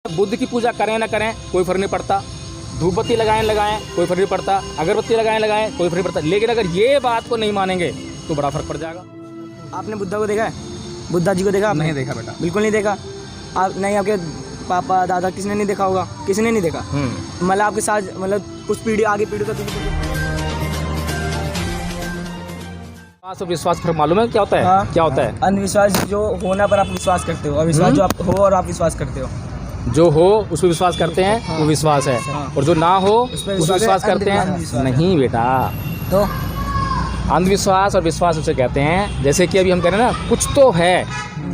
बुद्ध की पूजा करें ना करें कोई फर्क नहीं पड़ता, धूपबत्ती लगाएं कोई फर्क नहीं पड़ता, अगरबत्ती लगाएं कोई फर्क नहीं पड़ता, लेकिन अगर ये बात को नहीं मानेंगे तो बड़ा फर्क पड़ जाएगा। आपने बुद्धा को देखा है? बुद्धा जी को देखा आपने? नहीं देखा बेटा, बिल्कुल नहीं देखा। आप नहीं, आपके पापा दादा किसने नहीं देखा होगा? किसी ने नहीं देखा। मतलब आपके साथ मतलब कुछ पीढ़ी आगे पीढ़ी तक विश्वास फर्क मालूम है क्या होता है? हाँ। क्या होता है? अंधविश्वास जो होना पर आप विश्वास करते हो, और विश्वास जो आप हो और आप विश्वास करते हो। जो हो उस पर विश्वास करते हैं, हाँ। वो विश्वास है, हाँ। और जो ना हो उस पर उस पर विश्वास करते हैं अंधविश्वास है। नहीं बेटा, तो अंधविश्वास और विश्वास उसे कहते हैं। जैसे कि अभी हम कह रहे हैं ना कुछ तो है।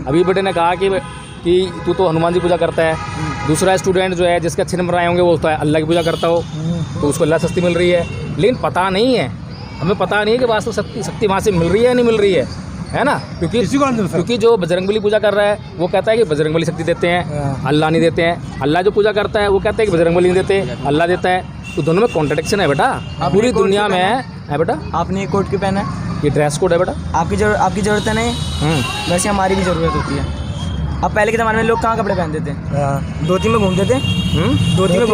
अभी बेटे ने कहा कि तू तो हनुमान जी पूजा करता है, दूसरा स्टूडेंट जो है जिसके अच्छे नंबर आए होंगे वो तो अल्लाह की पूजा करता हो, तो उसको अल्लाह सस्ती मिल रही है। लेकिन पता नहीं है, हमें पता नहीं है कि वास्तव शक्ति वहाँ से मिल रही है या नहीं मिल रही है ना? क्योंकि जो बजरंगबली पूजा कर रहा है वो कहता है कि बजरंगबली शक्ति देते हैं, अल्लाह नहीं देते हैं। अल्लाह जो पूजा करता है वो कहता है कि बजरंगबली नहीं देते, अल्लाह देता है। तो दोनों में कॉन्ट्रडिक्शन है बेटा, पूरी दुनिया में है बेटा। आपने ये कोट क्यों पहना है? ये ड्रेस कोड है बेटा। आपकी ज़रूरत है नहीं, वैसे हमारी भी ज़रूरत होती है। अब पहले के ज़माने में लोग कहाँ कपड़े पहनते थे? धोती में घूमते थे, धोती में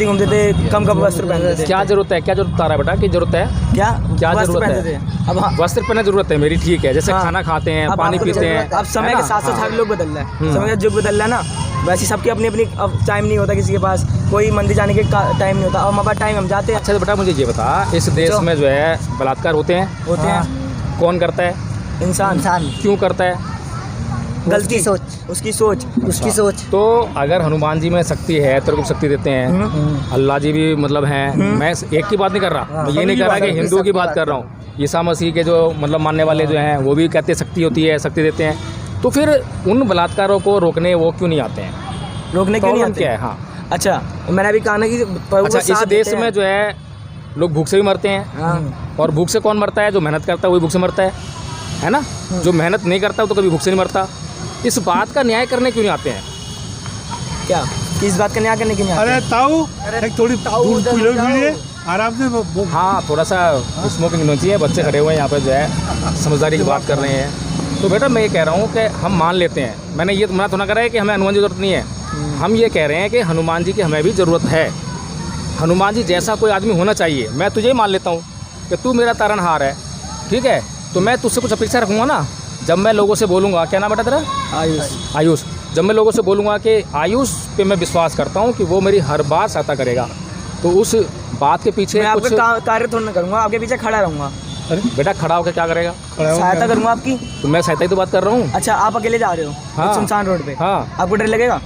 घूमते थे, कम वस्त्र पहनते थे। क्या जरूरत है? क्या जरूरत आ रहा है बेटा? की जरूरत है? क्या जरूरत पहनते है? थे? अब हाँ, वस्त्र पहनने जरूरत है मेरी, ठीक है। जैसे हाँ। खाना खाते हैं, अब पानी आपको पीते हैं। अब समय के साथ साथ हर लोग बदल रहा है, समय का युग बदल रहा है ना। वैसे सबकी अपनी अपनी अब टाइम नहीं होता, किसी के पास कोई मंदिर जाने के टाइम नहीं होता। अब हमारे पास टाइम, हम जाते हैं। अच्छा तो बेटा मुझे ये बता, इस देश में जो है बलात्कार होते हैं, कौन करता है? इंसान क्यों करता है? गलती सोच, उसकी सोच। तो अगर हनुमान जी में शक्ति है, तेरे को शक्ति देते हैं, अल्लाह जी भी मतलब हैं, मैं एक की बात नहीं कर रहा, मैं ये नहीं कर रहा कि हिंदुओं की बात कर रहा हूँ। ईसा मसीह के जो मतलब मानने वाले जो हैं वो भी कहते हैं शक्ति होती है, शक्ति देते हैं। तो फिर उन बलात्कारों को रोकने वो क्यों नहीं आते हैं? रोकने क्यों नहीं आते? क्या है? हाँ अच्छा, मैंने अभी कहा ना कि अच्छा, इस देश में जो है लोग भूख से भी मरते हैं, और भूख से कौन मरता है? जो मेहनत करता है वही भूख से मरता है ना? जो मेहनत नहीं करता तो कभी भूख से नहीं मरता। इस बात का न्याय करने क्यों नहीं आते हैं? क्या किस बात का न्याय करने के लिए? अरे ताऊ, एक थोड़ी दूध पी लो, आराम से। हाँ, थोड़ा सा स्मोकिंग होनी चाहिए। बच्चे खड़े हुए हैं यहाँ पे जो है समझदारी की बात कर रहे हैं। तो बेटा मैं ये कह रहा हूँ कि हम मान लेते हैं, मैंने ये मना थोड़ा करा है कि हमें हनुमान जी की जरूरत नहीं है। हम ये कह रहे हैं कि हनुमान जी की हमें भी ज़रूरत है। हनुमान जी जैसा कोई आदमी होना चाहिए। मैं तुझे ही मान लेता हूँ कि तू मेरा तारनहार है, ठीक है? तो मैं तुझसे कुछ अपेक्षा रखूँगा ना। जब मैं लोगों से बोलूँगा, क्या नाम बेटा तेरा? आयुष। जब मैं लोगों से बोलूँगा कि आयुष पे मैं विश्वास करता हूँ कि वो मेरी हर बार सहायता करेगा, तो उस बात के पीछे मैं आपका कार्य थोड़ा ना करूँगा, आपके पीछे खड़ा रहूँगा। अरे बेटा खड़ा होकर क्या करेगा? सहायता करूँगा आपकी। तो मैं सहायता ही तो बात कर रहा हूँ। अच्छा, आप अकेले जा रहे हो? हाँ। सुनसान रोड पे? हाँ। आपको डर लगेगा?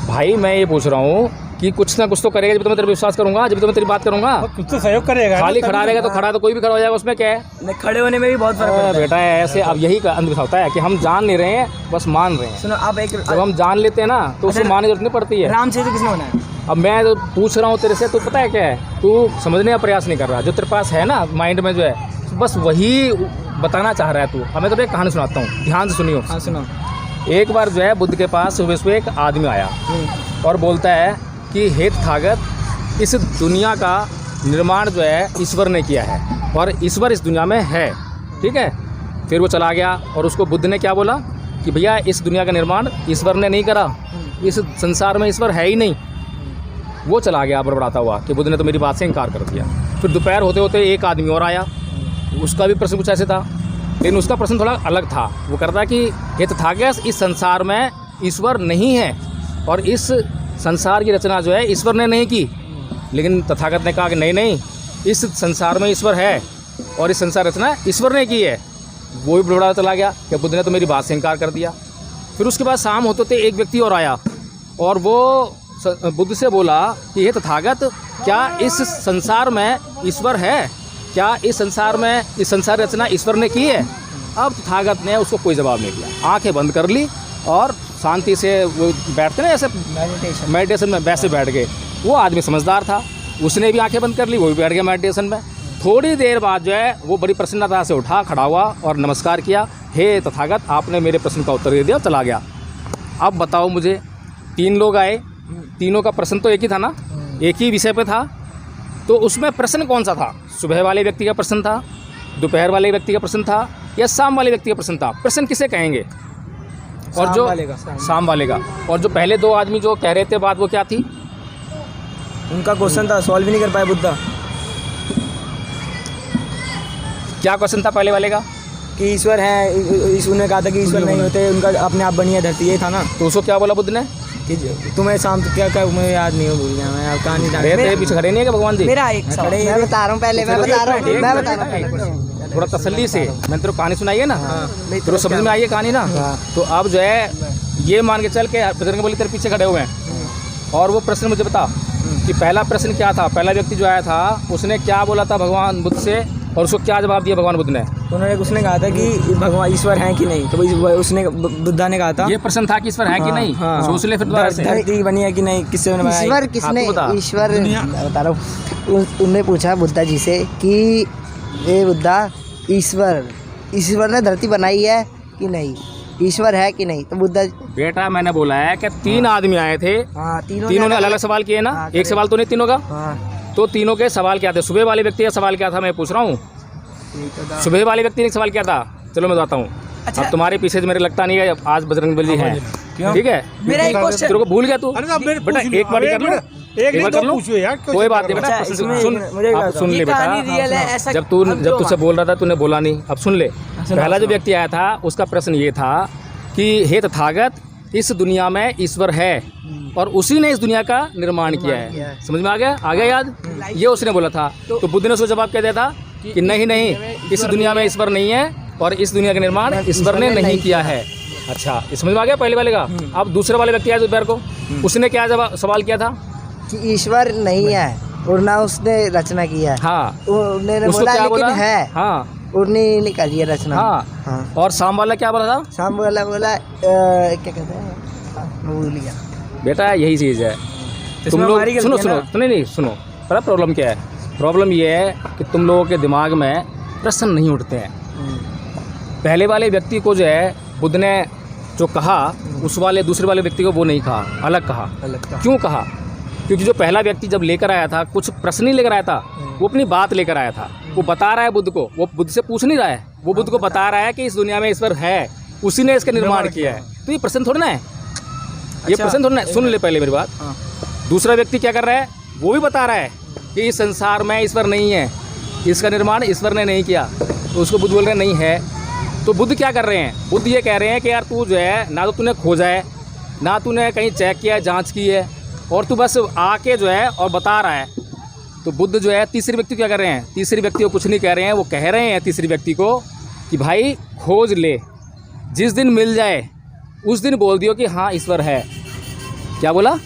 भाई मैं ये पूछ रहा हूँ कि कुछ ना कुछ तो करेगा, जब तो मैं तेरे पे विश्वास करूंगा, जब तो मैं तेरी बात करूंगा। कुछ तो सहयोग करेगा। खाली खड़ा रहेगा तो खड़ा तो कोई भी खड़ा हो जाएगा, उसमें क्या है? नहीं, खड़े होने में भी बहुत फर्क पड़ता है बेटा ऐसे। अब यही अंधविश्वास होता है कि हम जान नहीं रहे हैं, बस मान रहे हैं। सुनो, आप एक जब हम जान लेते हैं ना तो उसको मानने की जरूरत नहीं पड़ती है। राम सेतु किसने बनाया? अब मैं तो पूछ रहा हूँ तेरे से, तो पता है क्या है, तू समझने का प्रयास नहीं कर रहा। जो तेरे पास है ना माइंड में जो है, बस वही बताना चाह रहा है तू। अब मैं तो एक कहानी सुनाता हूँ, ध्यान से सुनियो। हाँ सुनो। एक बार जो है बुद्ध के पास सुबह एक आदमी आया और बोलता है कि हे तथागत, इस दुनिया का निर्माण जो है ईश्वर ने किया है, और ईश्वर इस दुनिया में है, ठीक है? फिर वो चला गया और उसको बुद्ध ने क्या बोला कि भैया इस दुनिया का निर्माण ईश्वर ने नहीं करा, इस संसार में ईश्वर है ही नहीं। वो चला गया बड़बड़ाता हुआ कि बुद्ध ने तो मेरी बात से इनकार कर दिया। फिर दोपहर होते होते एक आदमी और आया, उसका भी प्रश्न कुछ ऐसे था, लेकिन उसका प्रश्न थोड़ा अलग था। वो करता कि हे तथागत, इस संसार में ईश्वर नहीं है, और इस संसार की रचना जो है ईश्वर ने नहीं की। लेकिन तथागत ने कहा कि नहीं, इस संसार में ईश्वर है और इस संसार रचना ईश्वर ने की है। वो भी बड़ा चला गया कि बुद्ध ने तो मेरी बात से इनकार कर दिया। फिर उसके बाद शाम होते होते एक व्यक्ति और आया और वो बुद्ध से बोला कि हे तथागत, क्या इस संसार में ईश्वर है? क्या इस संसार रचना ईश्वर ने की है? अब तथागत ने उसको कोई जवाब नहीं दिया, आंखें बंद कर ली और शांति से वो बैठते ना ऐसे मेडिटेशन में, वैसे बैठ गए। वो आदमी समझदार था, उसने भी आंखें बंद कर ली, वो भी बैठ गया मेडिटेशन में। थोड़ी देर बाद जो है वो बड़ी प्रसन्नता से उठा, खड़ा हुआ और नमस्कार किया, हे तथागत, आपने मेरे प्रश्न का उत्तर दे दिया, चला गया। अब बताओ मुझे, 3 लोग आए, तीनों का प्रश्न तो एक ही था ना, एक ही विषय पे था। तो उसमें प्रश्न कौन सा था? सुबह वाले व्यक्ति का प्रश्न था, दोपहर वाले व्यक्ति का प्रश्न था, या शाम वाले व्यक्ति का प्रश्न था? प्रश्न किसे कहेंगे? और जो शाम वाले का, और जो पहले दो आदमी जो कह रहे थे बात, वो क्या थी? उनका क्वेश्चन था, सॉल्व ही नहीं कर पाए बुद्धा। क्या क्वेश्चन था पहले वाले का? कि ईश्वर है, ईश्वर ने कहा था कि ईश्वर नहीं होते, उनका अपने आप बनी है धरती, ये था ना। तो उसको क्या बोला बुद्ध ने? कि तुम्हें शाम क्या मुझे याद नहीं हो, भूल गया मैं, आप कहानी जान। तेरे पीछे खड़े नहीं है क्या भगवान जी? मेरा एक सवाल मैं बता रहा हूँ, पहले मैं बता रहा हूँ थोड़ा तसल्ली से। मैंने तेरे को कहानी सुनाई है ना, तेरे को समझ में आई है कहानी ना। तो अब जो है ये मान के चल के बजरंगबली तेरे पीछे खड़े हुए हैं, और वो प्रश्न मुझे बता कि पहला प्रश्न क्या था? पहला व्यक्ति जो आया था उसने क्या बोला था भगवान बुद्ध से, और उसको क्या जवाब दिया भगवान बुद्ध ने? उसने कहा था कि भगवान ईश्वर है कि नहीं, तो उसने बुद्धा ने कहा था ये प्रश्न था कि ईश्वर है कि नहीं। सोच ले फिर दोबारा से। धरती बनी है कि नहीं, किससे बनाया? ईश्वर किसने? ईश्वर बता रहा हूँ। उनने पूछा बुद्धा जी से कि ये बुद्धा, ईश्वर ने धरती बनाई है कि नहीं, ईश्वर है कि नहीं? तो बुद्धा बेटा मैंने बोला है कि तीन आदमी आए थे, तीनों ने अलग अलग सवाल किए ना, एक सवाल तो नहीं तीनों का। तो तीनों के सवाल क्या थे? सुबह वाले व्यक्ति का सवाल क्या था मैं पूछ रहा हूँ। सुबह वाले व्यक्ति ने सवाल क्या था? चलो मैं बताता हूँ। अच्छा। अब तुम्हारे पीछे मेरे लगता नहीं है आज बजरंगबली है, ठीक है? मेरा एक क्वेश्चन तेरे को भूल गया तू बेटा, एक बार कर लो, एक बार कर लो, कोई बात नहीं बेटा। सुन ले बेटा, जब तुझसे बोल रहा था तूने बोला नहीं, अब सुन ले। पहला जो व्यक्ति आया था उसका प्रश्न ये था कि हे तथागत, इस दुनिया में ईश्वर है और उसी ने इस दुनिया का निर्माण किया है। समझ में आ गया याद? ये उसने बोला था। तो बुद्ध ने उसको जवाब क्या दिया था कि नहीं नहीं, इस दुनिया में ईश्वर नहीं है और इस दुनिया का निर्माण ईश्वर ने नहीं किया है। अच्छा, ये समझ में आ गया पहले वाले का। अब दूसरे वाले व्यक्ति आया दोपहर को, उसने क्या जवाब सवाल किया था कि ईश्वर नहीं है और ना उसने रचना किया है। हाँ, उन्होंने बोला लेकिन है। हाँ, उन्होंने कर दिया रचना। हाँ। और शाम वाला क्या बोला था? शाम वाला बोला क्या कहते हैं, भूल गया बेटा। यही चीज़ है, तुम लोग सुनो। पता प्रॉब्लम क्या है? प्रॉब्लम ये है कि तुम लोगों के दिमाग में प्रश्न नहीं उठते हैं। पहले वाले व्यक्ति को जो है बुद्ध ने जो कहा, उस वाले दूसरे वाले व्यक्ति को वो नहीं कहा, अलग कहा। क्यों कहा? क्योंकि जो पहला व्यक्ति जब लेकर आया था कुछ प्रश्न नहीं लेकर आया था, वो अपनी बात लेकर आया था। वो बता रहा है बुद्ध को, वो बुद्ध से पूछ नहीं रहा है, वो बुद्ध को बता रहा है कि इस दुनिया में ईश्वर है, उसी ने इसका निर्माण किया है। तो ये प्रश्न थोड़ा ना है, ये प्रश्न थोड़ा ना है। सुन ले पहले मेरी बात। दूसरा व्यक्ति क्या कर रहा है? वो भी बता रहा है कि इस संसार में ईश्वर नहीं है, इसका निर्माण ईश्वर ने नहीं किया। तो उसको बुद्ध बोल रहे नहीं है। तो बुद्ध क्या कर रहे हैं? बुद्ध ये कह रहे हैं कि यार तू जो है ना तो तूने खोजा है, ना तूने कहीं चेक किया है, जांच की है, और तू बस आके जो है और बता रहा है। तो बुद्ध जो है तीसरे व्यक्ति को क्या कर रहे हैं? तीसरे व्यक्ति को कुछ नहीं कह रहे हैं, वो कह रहे हैं तीसरे व्यक्ति को कि भाई खोज ले, जिस दिन मिल जाए उस दिन बोल दियो कि हाँ ईश्वर है। क्या बोला?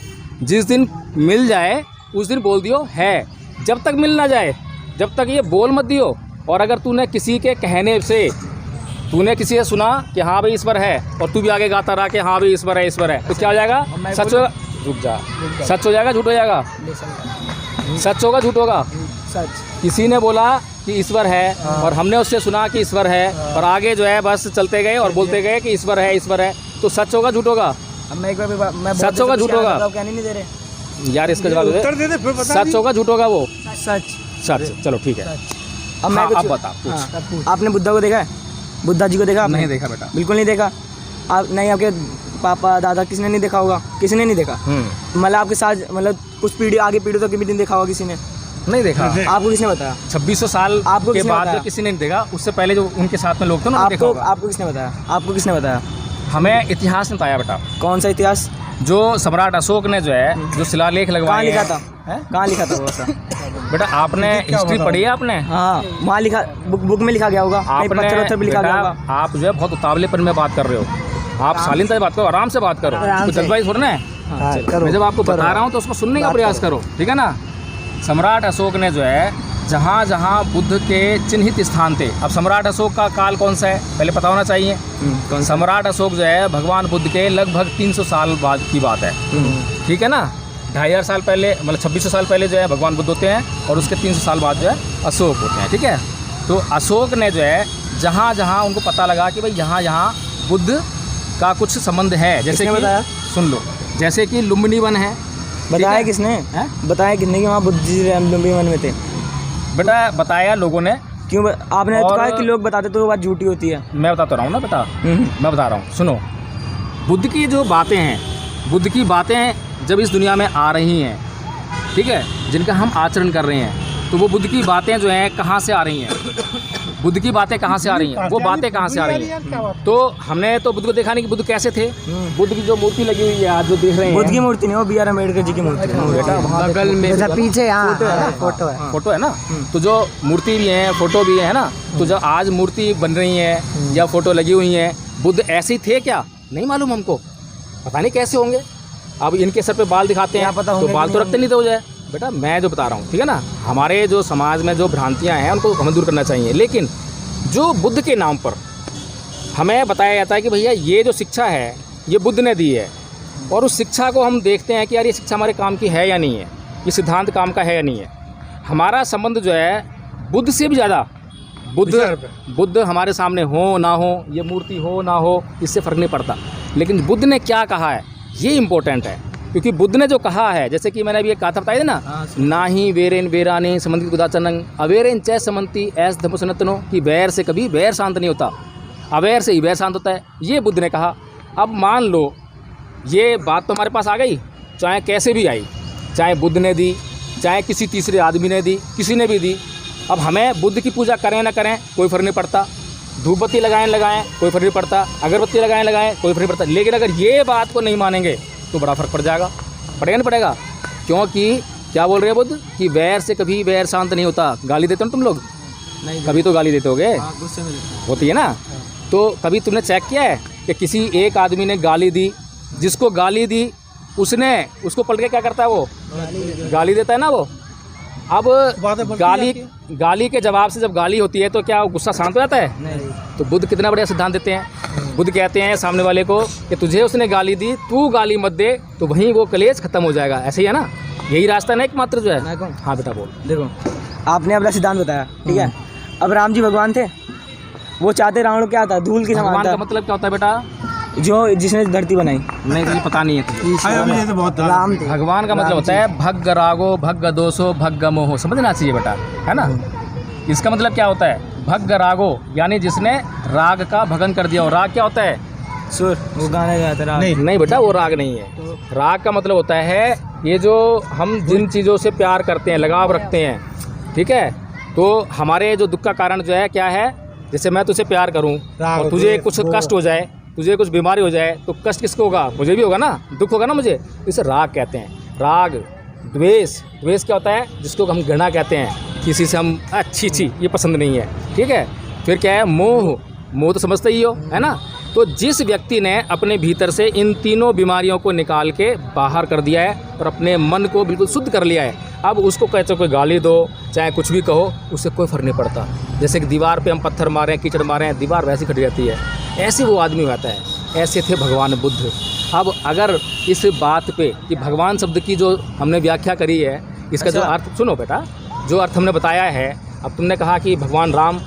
जिस दिन मिल जाए उस दिन बोल दियो है। जब तक मिल ना जाए जब तक ये बोल मत दियो। और अगर तूने किसी के कहने से, तूने किसी से सुना कि हाँ भाई ईश्वर है, और तू भी आगे गाता रहा कि हाँ भाई ईश्वर है, ईश्वर है, तो क्या हो जाएगा? सच होगा। रुक जा। सच हो जाएगा, झूठ हो जाएगा? सच होगा, झूठ होगा? सच। किसी ने बोला कि ईश्वर है और हमने उससे सुना कि ईश्वर है, और आगे जो है बस चलते गए और बोलते गए कि ईश्वर है, ईश्वर है, तो सच होगा, झूठ होगा? अब मैं एक बार मैं सच होगा, झूठ होगा? कहने नहीं दे रहे यार, इसका जवाब दे। सच होगा, झूठ होगा? वो सच। चलो ठीक है। अब मैं अब बता, पूछ। आपने बुद्धा को देखा है? बुद्धा जी को देखा आपने? नहीं देखा बेटा, बिल्कुल नहीं देखा। आप नहीं, आपके पापा दादा किसने नहीं देखा होगा? किसने नहीं देखा? मतलब आपके साथ, मतलब कुछ पीढ़ी आगे पीढ़ी तक भी नहीं देखा होगा किसी ने? नहीं देखा। आपको किसने बताया? 2600 साल आपको के बाद जो किसी ने नहीं देखा, उससे पहले जो उनके साथ में लोग थे ना, आपको किसने बताया? आपको किसने बताया? हमें इतिहास ने बताया बेटा। कौन सा इतिहास? जो सम्राट अशोक ने जो है जो शिलालेख लगवाए। लिखा था? कहाँ लिखा था वो ऐसा? बेटा आपने हिस्ट्री पढ़ी है आपने? हाँ, वहाँ लिखा, बुक में लिखा गया होगा, आपने भी लिखा गया होगा। आप जो है बहुत उतावलेपन में बात कर रहे हो। आप शालीनता से बात करो, आराम से बात करो, तो जल्दबाजी थोड़ा ना है। मैं जब आपको बता रहा हूँ तो उसको सुनने का प्रयास करो, ठीक है ना? सम्राट अशोक ने जो है जहाँ जहाँ बुद्ध के चिन्हित स्थान थे। अब सम्राट अशोक का काल कौन सा है पहले पता होना चाहिए। सम्राट अशोक जो है भगवान बुद्ध के लगभग 300 साल बाद की बात है, ठीक है ना? 2500 साल पहले, मतलब 2600 साल पहले जो है भगवान बुद्ध होते हैं, और उसके 300 साल बाद जो है अशोक होते हैं, ठीक है? तो अशोक ने जो है जहाँ जहाँ उनको पता लगा कि भाई यहाँ यहाँ बुद्ध का कुछ संबंध है, जैसे कि बताया, सुन लो, जैसे कि लुम्बिनी वन है। बताया किसने? बताया किसने कि वहाँ बुद्ध जी लुम्बिनी वन में थे? बेटा बताया लोगों ने। क्यों? आपने तो कहा कि लोग बताते तो वो बात झूठी होती है। मैं बताता रहा हूँ ना बेटा, मैं बता रहा हूँ, सुनो। बुद्ध की जो बातें हैं, बुद्ध की बातें जब इस दुनिया में आ रही हैं, ठीक है, जिनका हम आचरण कर रहे हैं, तो वो बुद्ध की बातें जो हैं कहाँ से आ रही हैं? बुद्ध की बातें कहाँ से आ रही हैं? वो बातें कहाँ से आ रही हैं? तो हमने तो बुद्ध को देखा नहीं कि बुद्ध कैसे थे। बुद्ध की जो मूर्ति लगी हुई है आज जो देख रहे हैं, बुद्ध की मूर्ति नहीं, वो बी आर अम्बेडकर जी की मूर्ति है। बेटा वहाँ बगल में जैसा पीछे यहाँ फोटो है, फोटो है ना, तो जो मूर्ति भी है, फोटो भी है ना, तो जो आज मूर्ति बन रही है या फोटो लगी हुई है, बुद्ध ऐसे ही थे क्या? नहीं मालूम हमको, पता नहीं कैसे होंगे। अब इनके सर पे बाल दिखाते हैं, पता तो बाल तो रखते नहीं तो जाए। बेटा मैं जो बता रहा हूँ, ठीक है ना, हमारे जो समाज में जो भ्रांतियाँ हैं उनको हमें दूर करना चाहिए। लेकिन जो बुद्ध के नाम पर हमें बताया जाता है कि भैया ये जो शिक्षा है ये बुद्ध ने दी है, और उस शिक्षा को हम देखते हैं कि यार ये शिक्षा हमारे काम की है या नहीं है, ये सिद्धांत काम का है या नहीं है। हमारा संबंध जो है बुद्ध से भी ज़्यादा, बुद्ध हमारे सामने हो ना हो, ये मूर्ति हो ना हो, इससे फ़र्क नहीं पड़ता, लेकिन बुद्ध ने क्या कहा है ये इम्पोर्टेंट है। क्योंकि बुद्ध ने जो कहा है, जैसे कि मैंने अभी एक कहा था, बताया ना, ना ही वेरेन वेराने समंतित गुदाचनंग अवेरेन चय समंती ऐस धम्म सनातनो, कि वैर से कभी वैर शांत नहीं होता, अवैर से ही वैर शांत होता है, ये बुद्ध ने कहा। अब मान लो ये बात तो हमारे पास आ गई, चाहे कैसे भी आई, चाहे बुद्ध ने दी, चाहे किसी तीसरे आदमी ने दी, किसी ने भी दी। अब हमें बुद्ध की पूजा करें ना करें कोई फ़र्क नहीं पड़ता, धूपबत्ती लगाएं कोई फ़र्क नहीं पड़ता, अगरबत्ती लगाएं कोई फ़र्क नहीं पड़ता। लेकिन अगर ये बात को नहीं मानेंगे तो बड़ा फ़र्क पड़ जाएगा, पड़ेगा नहीं पड़ेगा? क्योंकि क्या बोल रहे हैं बुद्ध कि वैर से कभी वैर शांत नहीं होता। गाली देते हो ना तुम लोग? नहीं, कभी तो गाली देते होगे, गुस्से में होती है ना। तो कभी तुमने चेक किया है कि किसी एक आदमी ने गाली दी, जिसको गाली दी उसको पलट के क्या करता है? वो गाली देता है ना वो। अब गाली के जवाब से जब गाली होती है तो क्या गुस्सा शांत हो जाता है? नहीं। तो बुद्ध कितना बढ़िया सिद्धांत देते हैं। बुद्ध कहते हैं सामने वाले को कि तुझे उसने गाली दी, तू गाली मत दे, तो वहीं वो कलेश खत्म हो जाएगा। ऐसे ही है ना, यही रास्ता ना एकमात्र जो है। हाँ बेटा बोल। देखो आपने अपना सिद्धांत बताया, ठीक है। अब राम जी भगवान थे, वो चाहते रावण क्या था? धूल की भगवान समान का था। मतलब क्या होता है बेटा? जो जिसने धरती बनाई। नहीं तुझे पता नहीं है तुझे। तो बहुत राम थे। भगवान का मतलब होता है भग्ग रागो भग्ग दोषो भग्ग मोहो, समझना चाहिए बेटा, है ना। इसका मतलब क्या होता है? भग्ग रागो यानी जिसने राग का भगन कर दिया। और राग क्या होता है? सुर, वो गाना गाता था। नहीं बेटा वो राग नहीं है। राग का मतलब होता है ये जो हम जिन चीज़ों से प्यार करते हैं, लगाव रखते हैं, ठीक है। तो हमारे जो दुख का कारण जो है क्या है? जैसे मैं तुझसे प्यार करूं और तुझे कुछ कष्ट हो जाए, तुझे कुछ बीमारी हो जाए, तो कष्ट किसको होगा? मुझे भी होगा ना, दुख होगा ना मुझे। इसे राग कहते हैं। राग। द्वेष क्या होता है? जिसको हम घृणा कहते हैं, किसी से हम अच्छी ये पसंद नहीं है, ठीक है। फिर क्या है? मोह तो समझते ही हो, है ना। तो जिस व्यक्ति ने अपने भीतर से इन तीनों बीमारियों को निकाल के बाहर कर दिया है और अपने मन को बिल्कुल शुद्ध कर लिया है, अब उसको कहते कोई गाली दो चाहे कुछ भी कहो, उससे कोई फ़र्क नहीं पड़ता। जैसे कि दीवार पे हम पत्थर मारें, कीचड़ मारें, दीवार वैसी खड़ी रहती है, ऐसे वो आदमी होता है। ऐसे थे भगवान बुद्ध। अब अगर इस बात पे कि भगवान शब्द की जो हमने व्याख्या करी है, इसका जो अर्थ सुनो बेटा, जो अर्थ हमने बताया है, अब तुमने कहा कि भगवान राम,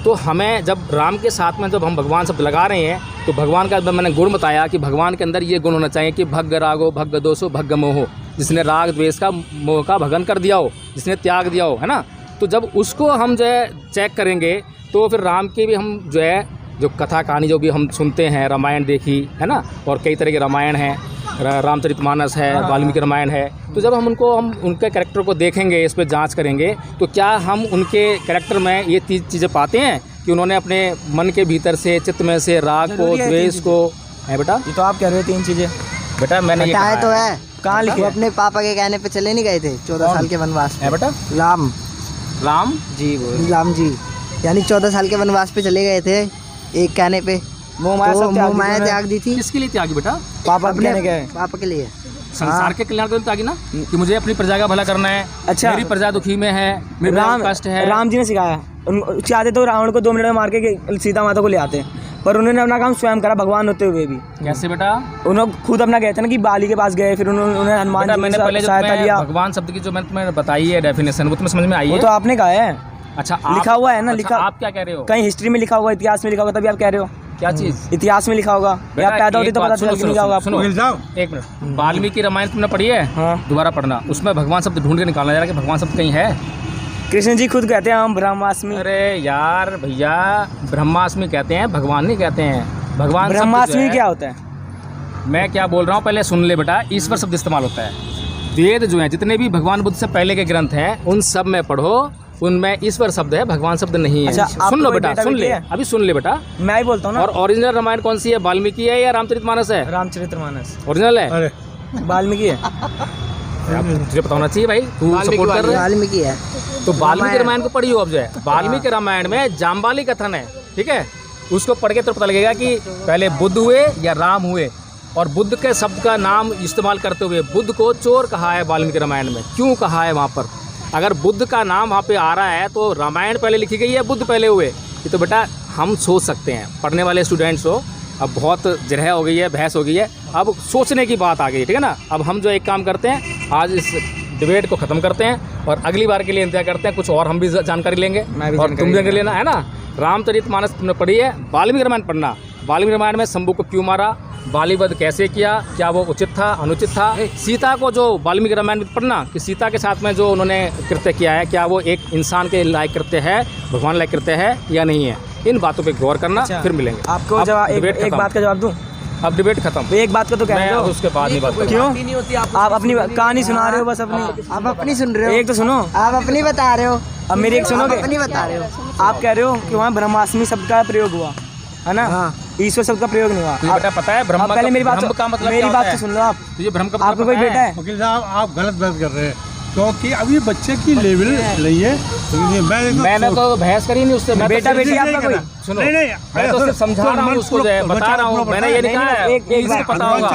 तो हमें जब राम के साथ में जब हम भगवान शब्द लगा रहे हैं, तो भगवान का मैंने गुण बताया कि भगवान के अंदर ये गुण होना चाहिए कि भग्ग रागो भग्ग दोषो भग्ग मोहो, जिसने राग द्वेष का मोह का भगन कर दिया हो, जिसने त्याग दिया हो, है ना। तो जब उसको हम जो है चेक करेंगे, तो फिर राम की भी हम जो है जो कथा कहानी जो भी हम सुनते हैं, रामायण देखी है ना, और कई तरह के रामायण हैं, रामचरितमानस है, वाल्मीकि रामायण है। तो जब हम उनके कैरेक्टर को देखेंगे, इस पर जांच करेंगे, तो क्या हम उनके कैरेक्टर में ये चीज़ें पाते हैं कि उन्होंने अपने मन के भीतर से, चित्त में से राग को, द्वेष को, है बेटा। ये तो आप कह रहे हो 3 चीज़ें। बेटा मैंने ये कहा तो है। कहाँ लिखे? वो अपने पापा के कहने पे चले नहीं गए थे 14 साल के वनवास है बेटा। राम जी यानी 14 साल के वनवास पे चले गए थे एक कहने पे। मोह माया त्याग दी थी। किसके लिए त्यागी बेटा? पापा अपने के पापा के लिए, संसार के कल्याण के लिए त्यागी ना, कि मुझे अपनी प्रजा का भला करना है। अच्छा। मेरी प्रजा दुखी में है, मेरे कष्ट है। राम जी ने सिखाया। चाहते तो रावण को 2 मिनट में मार के सीता माता को ले आते, पर उन्होंने अपना काम स्वयं करा, भगवान होते हुए भी। कैसे बेटा? उन्होंने खुद अपना कहते हैं ना कि बाली के पास गए, फिर उन्होंने हनुमान जी मैंने पहले सहायता लिया। भगवान शब्द की जो मैंने तुम्हें बताई है डेफिनेशन, वो तुम्हें समझ में आई है? वो तो आपने कहा है। अच्छा लिखा हुआ है ना। लिखा आप क्या कह रहे हो? कहीं हिस्ट्री में लिखा हुआ, इतिहास में लिखा होगा, तभी आप कह रहे हो। क्या चीज? इतिहास में लिखा होगा, या पैदा होती तो पता चल लिखा होगा। सुनो एक मिनट, वाल्मीकि रामायण तुमने पढ़ी है? हाँ। दोबारा पढ़ना, उसमें भगवान शब्द ढूंढ के निकालना जरा कि भगवान शब्द कहीं है। कृष्ण जी खुद कहते हैं हम ब्रह्मास्मि। अरे यार भैया, ब्रह्मास्मि कहते हैं, भगवान नहीं कहते हैं। भगवान ब्रह्मास्मि क्या होता है? मैं क्या बोल रहा हूँ पहले सुन ले बेटा। ईश्वर शब्द इस्तेमाल होता है। वेद जो हैं जितने भी भगवान बुद्ध से पहले के ग्रंथ हैं उन सब में पढ़ो, उनमें ईश्वर शब्द है, भगवान शब्द नहीं है। अच्छा, सुन लो आपको बेटा, बेटा सुन ले, बेटी है? अभी सुन ले बेटा। मैं ही बोलता हूँ ना। और ओरिजिनल रामायण कौन सी है, वाल्मीकि है या रामचरितमानस है? रामचरितमानस ओरिजिनल है? अरे वाल्मीकि है। अब तुझे पता होना चाहिए भाई, तू सपोर्ट कर रहा है। वाल्मीकि है। तो वाल्मीकि रामायण को पढ़ियो। अब जो है वाल्मीकि रामायण में जाम्बाली कथन है, ठीक है, उसको पढ़ के तो पता लगेगा कि पहले बुद्ध हुए या राम हुए। और बुद्ध के शब्द का नाम इस्तेमाल करते हुए बुद्ध को चोर कहा है वाल्मीकि रामायण में, क्यों कहा है वहाँ पर? अगर बुद्ध का नाम वहाँ पे आ रहा है तो रामायण पहले लिखी गई है, बुद्ध पहले हुए। ये तो बेटा हम सोच सकते हैं, पढ़ने वाले स्टूडेंट्स हो। अब बहुत जरह हो गई है, बहस हो गई है, अब सोचने की बात आ गई, ठीक है ना। अब हम जो एक काम करते हैं, आज इस डिबेट को ख़त्म करते हैं और अगली बार के लिए इंतजार करते हैं, कुछ और हम भी जानकारी लेंगे मैं भी और जानकारी तुम भी जानकारी लेना, है ना। रामचरितमानस तुमने पढ़ी है, वाल्मीकि रामायण पढ़ना। वाल्मीकि रामायण में शंभू को क्यों मारा, बालीवध कैसे किया, क्या वो उचित था, अनुचित था। सीता को जो वाल्मीकि रामायण में पढ़ना कि सीता के साथ में जो उन्होंने कृत्य किया है, क्या वो एक इंसान के लायक कृत्य है, भगवान लायक कृत्य है या नहीं है। इन बातों पे गौर करना। अच्छा, फिर मिलेंगे। आपको अब जवाब डिबेट एक खत्म। बात का जवाब दूं। अब डिबेट खत्म। एक बात का तो कह मैं रहे हो। उसके बाद नहीं बात करूँगा। क्यों? आप अपनी कहानी सुना रहे हो बस अपनी। आप अपनी सुन रहे हो, एक तो सुनो, आप अपनी बता रहे हो, अब मेरी एक आप सुनोगे। अपनी बता रहे हो। आप कह रहे हो कि वहाँ ब्रह्मास्मि शब्द का प्रयोग हुआ है ना, हाँ। ईश्वर शब्द का प्रयोग नहीं हुआ। तुझे बेटा पता है ब्रह्म आप पहले मेरी बात ब्रह्म का मतलब मेरी क्या बात होता तो है? सुन लो आप। तुझे ब्रह्म का आपको कोई बेटा है? वकील साहब आप गलत बहस कर रहे हैं, क्योंकि अभी बच्चे की लेवल नहीं है। मैंने तो बहस करी नहीं उससे। मैं तो बेटा सिर्फ- बेटी आपका कोई? सुनो, नहीं, मैं तो सिर्फ समझा रहा हूँ उसको, जो है बता रहा हूँ। मैंने ये नहीं कहा है एक- कि इसको पता होगा।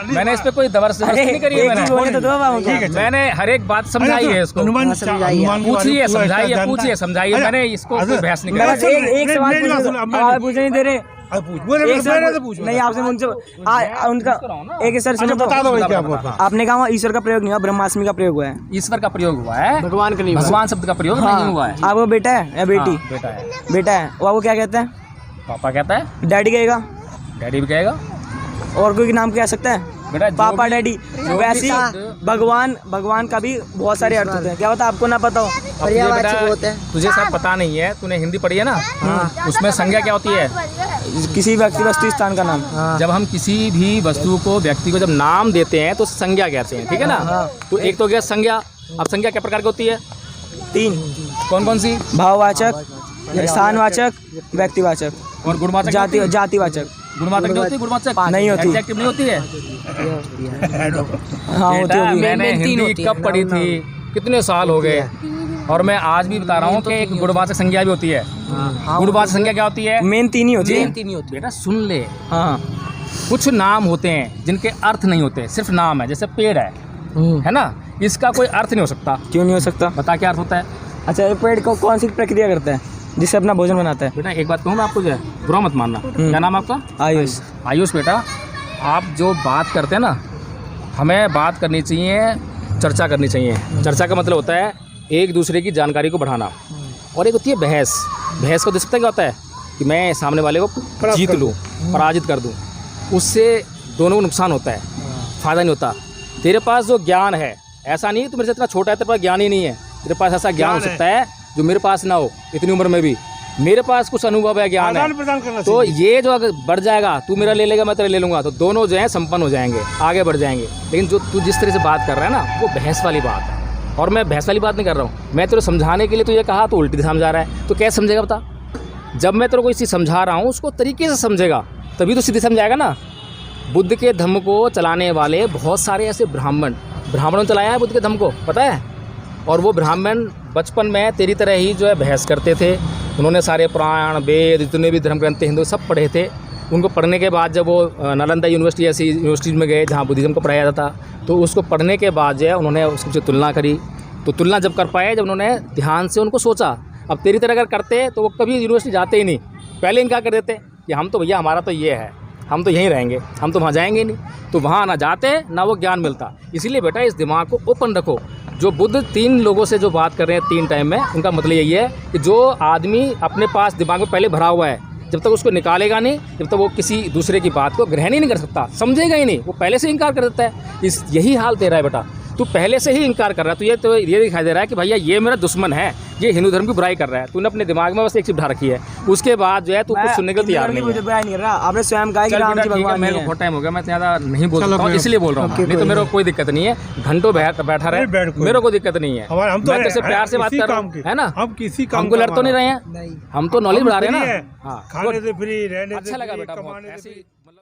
मैंने इस पे कोई जबरदस्ती नहीं करी है। एक ही बोले तो दो बाबू ठीक है। मैंने हर एक बात समझाई है इसको। पूछिए, समझाइए, पूछिए, समझाइए। मैंने इसको कोई बहस नहीं मैं करी। बस एक सवाल पूछने नहीं दे रहे। एक सवाल नहीं आपसे उनसे उनका एक सर सुनो तो बता दो भाई क्या बोलता। आपने कहा ईश्वर का प्रयोग नहीं हुआ, ब्रह्मास्मि का प्रयोग हुआ है। ईश्वर का प्रयोग हुआ है, भगवान का नहीं, भगवान शब्द का प्रयोग नहीं हुआ है। आपको बेटा है या बेटी? हाँ, बेटा है। बेटा है, वो आपको क्या कहता है? पापा कहता है, डैडी कहेगा। डैडी भी कहेगा। और कोई नाम कह सकता है? बेटा जो पापा भी- डैडी। जो वैसे भी ही शब्द- भगवान का भी बहुत सारे अर्थ होते हैं। क्या होता है आपको ना पता हो? अब तुझे पर्यायवाची बेटा- होते हैं। तुझे सब पता नहीं है, तूने हिंदी पढ़ी है ना, उसमें संज्ञा क्या होती है? किसी व्यक्ति वस्तु स्थान का नाम। जब हम किसी भी वस्तु को, व्यक्ति को जब नाम देते हैं तो संज्ञा कहते हैं, ठीक है ना। तो एक तो गया संज्ञा। अब संज्ञा क्या प्रकार की होती है? 3 कौन कौन सी? भाववाचक, स्थानवाचक, व्यक्तिवाचक और गुणवाचक? जातिवाचक। गुणवाचक नहीं होती? गुणवाचक नहीं होती। एडजेक्टिव नहीं होती है? हाँ होती बेटा, होगी। मैंने हिंदी कब पढ़ी थी, कितने साल हो गए, और मैं आज भी बता रहा हूँ कि एक गुणवाचक संज्ञा भी होती है। गुणवाचक संज्ञा क्या होती है? मेन 3 ही होती है। बेटा सुन ले, हाँ कुछ नाम होते हैं जिनके अर्थ नहीं होते, सिर्फ नाम है। जैसे पेड़ है ना, इसका कोई अर्थ नहीं हो सकता। क्यों नहीं हो सकता? बता क्या अर्थ होता है? अच्छा, ये पेड़ को कौन सी प्रक्रिया करता है जिससे अपना भोजन बनाता है? बेटा एक बात कहूँ मैं आपको, जो है बुरा मत मानना। क्या नाम है आपका? आयुष। आयुष बेटा, आप जो बात करते हैं ना, हमें बात करनी चाहिए, चर्चा करनी चाहिए। चर्चा का मतलब होता है एक दूसरे की जानकारी को बढ़ाना, और एक होती है बहस। बहस को देख सकते क्या होता है कि मैं सामने वाले को जीत लूँ, पराजित कर दूँ। उससे दोनों को नुकसान होता है, फ़ायदा नहीं होता। तेरे पास जो ज्ञान है, ऐसा नहीं है तू मेरे से इतना छोटा है, तेरे पास ज्ञान ही नहीं है। तेरे पास ऐसा ज्ञान हो सकता है जो मेरे पास ना हो, इतनी उम्र में भी मेरे पास कुछ अनुभव है, ज्ञान है। तो ये जो अगर बढ़ जाएगा, तू मेरा ले लेगा, मैं तेरा ले लूँगा, तो दोनों जो है संपन्न हो जाएंगे, आगे बढ़ जाएंगे। लेकिन जो तू जिस तरह से बात कर रहा है ना, वो बहस वाली बात है। और मैं बहस वाली बात नहीं कर रहा हूँ। मैं तेरे समझाने के लिए तुझे कहा तो उल्टी समझा रहा है, तो कैसे समझेगा बता? जब मैं तेरे को इसी समझा रहा हूँ, उसको तरीके से समझेगा, तभी तो सीधे समझाएगा ना। बुद्ध के धम्म को चलाने वाले बहुत सारे ऐसे ब्राह्मणों ने चलाया है बुद्ध के धम्म को, पता है। और वो ब्राह्मण बचपन में तेरी तरह ही जो है बहस करते थे। उन्होंने सारे पुराण, वेद, जितने भी धर्म ग्रंथ हिंदू सब पढ़े थे। उनको पढ़ने के बाद जब वो नालंदा यूनिवर्सिटी ऐसी यूनिवर्सिटी में गए जहाँ बुद्धिज़्म को पढ़ाया जाता, तो उसको पढ़ने के बाद जो है उन्होंने उसकी जो तुलना करी। तो तुलना जब कर पाए, जब उन्होंने ध्यान से उनको सोचा। अब तेरी तरह अगर करते तो वो कभी यूनिवर्सिटी जाते ही नहीं, पहले इनकार कर देते कि हम तो भैया हमारा तो ये है, हम तो यहीं रहेंगे, हम तो वहाँ जाएंगे ही नहीं। तो वहाँ ना जाते ना वो ज्ञान मिलता। इसीलिए बेटा इस दिमाग को ओपन रखो। जो बुद्ध 3 लोगों से जो बात कर रहे हैं 3 टाइम में, उनका मतलब यही है कि जो आदमी अपने पास दिमाग में पहले भरा हुआ है, जब तक उसको निकालेगा नहीं, जब तक वो किसी दूसरे की बात को ग्रहण ही नहीं कर सकता, समझेगा ही नहीं, वो पहले से इनकार कर देता है। यही हाल तेरा है बेटा, तू पहले से ही इनकार कर रहा है। तो ये दिखाई दे रहा है कि भैया ये मेरा दुश्मन है, ये हिंदू धर्म की बुराई कर रहा है। तूने अपने दिमाग में बस एक चीज उठा रखी है, उसके बाद जो है तू कुछ सुनने को तैयार नहीं है। बुराई नहीं कर रहा, आपने स्वयं कहा कि चल राम बेटा जी ठीक है, भगवान मेरे नहीं को है। बहुत टाइम हो गया, मैं ज़्यादा नहीं बोल चलो सकता हूँ, फिर। इसलिए बोल रहा हूँ। नहीं तो मेरे को कोई दिक्कत नहीं है, घंटों बैठा रहे, नहीं, बैठ कोई मेरे को दिक्कत नहीं है। हमारे हम तो मैं तेरे से प्यार से बात इसी कर रहा काम हूँ, के, है ना। हम किसी काम हमको का लड़ तो नहीं रहे हैं, नहीं हम तो नॉलेज बढ़ा रहे हैं फ्री ना। है, हाँ खाने से फ्री, रहने से अच्छा लगा फ्री, बेटा बहुत, कमाने से ऐसे फ्री। ही मतलब